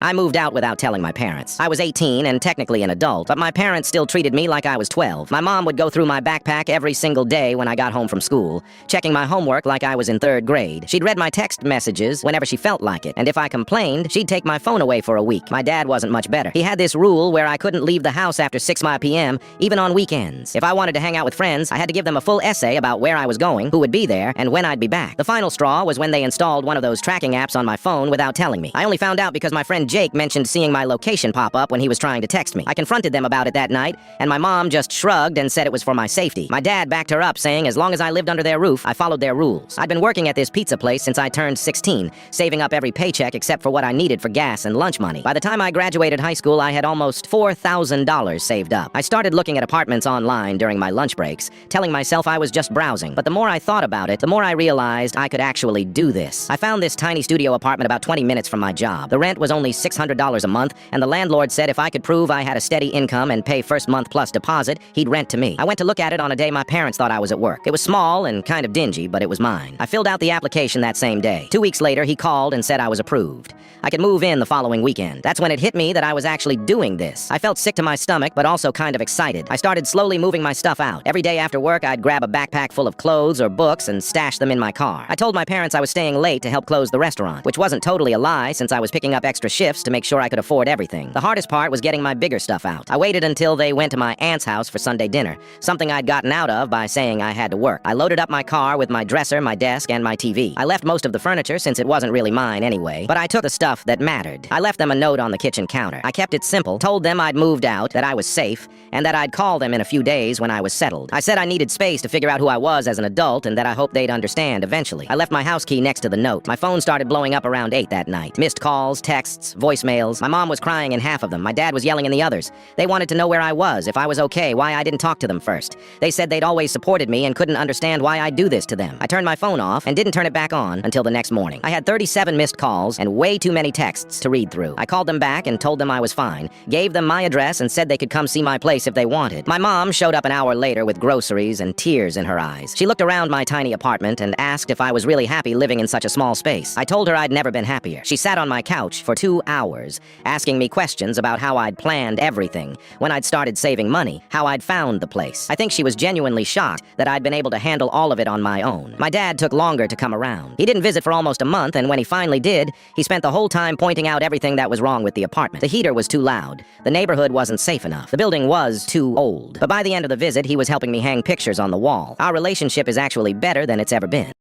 I moved out without telling my parents. I was 18 and technically an adult, but my parents still treated me like I was 12. My mom would go through my backpack every single day when I got home from school, checking my homework like I was in 3rd grade. She'd read my text messages whenever she felt like it, and if I complained, she'd take my phone away for a week. My dad wasn't much better. He had this rule where I couldn't leave the house after 6 p.m., even on weekends. If I wanted to hang out with friends, I had to give them a full essay about where I was going, who would be there, and when I'd be back. The final straw was when they installed one of those tracking apps on my phone without telling me. I only found out because my friend Jake mentioned seeing my location pop up when he was trying to text me. I confronted them about it that night, and my mom just shrugged and said it was for my safety. My dad backed her up, saying as long as I lived under their roof, I followed their rules. I'd been working at this pizza place since I turned 16, saving up every paycheck except for what I needed for gas and lunch money. By the time I graduated high school, I had almost $4,000 saved up. I started looking at apartments online during my lunch breaks, telling myself I was just browsing. But the more I thought about it, the more I realized I could actually do this. I found this tiny studio apartment about 20 minutes from my job. The rent was only $600 a month, and the landlord said if I could prove I had a steady income and pay first month plus deposit, he'd rent to me. I went to look at it on a day my parents thought I was at work. It was small and kind of dingy, but it was mine. I filled out the application that same day. 2 weeks later, he called and said I was approved. I could move in the following weekend. That's when it hit me that I was actually doing this. I felt sick to my stomach, but also kind of excited. I started slowly moving my stuff out. Every day after work, I'd grab a backpack full of clothes or books and stash them in my car. I told my parents I was staying late to help close the restaurant, which wasn't totally a lie since I was picking up extra shifts to make sure I could afford everything. The hardest part was getting my bigger stuff out. I waited until they went to my aunt's house for Sunday dinner, something I'd gotten out of by saying I had to work. I loaded up my car with my dresser, my desk, and my TV. I left most of the furniture since it wasn't really mine anyway, but I took the stuff that mattered. I left them a note on the kitchen counter. I kept it simple, told them I'd moved out, that I was safe, and that I'd call them in a few days when I was settled. I said I needed space to figure out who I was as an adult and that I hoped they'd understand eventually. I left my house key next to the note. My phone started blowing up around 8 that night. Missed calls, texts, voicemails. My mom was crying in half of them. My dad was yelling in the others. They wanted to know where I was, if I was okay, why I didn't talk to them first. They said they'd always supported me and couldn't understand why I'd do this to them. I turned my phone off and didn't turn it back on until the next morning. I had 37 missed calls and way too many texts to read through. I called them back and told them I was fine, gave them my address and said they could come see my place if they wanted. My mom showed up an hour later with groceries and tears in her eyes. She looked around my tiny apartment and asked if I was really happy living in such a small space. I told her I'd never been happier. She sat on my couch for 2 hours, asking me questions about how I'd planned everything, when I'd started saving money, how I'd found the place. I think she was genuinely shocked that I'd been able to handle all of it on my own. My dad took longer to come around. He didn't visit for almost a month, and when he finally did, he spent the whole time pointing out everything that was wrong with the apartment. The heater was too loud. The neighborhood wasn't safe enough. The building was too old. But by the end of the visit, he was helping me hang pictures on the wall. Our relationship is actually better than it's ever been.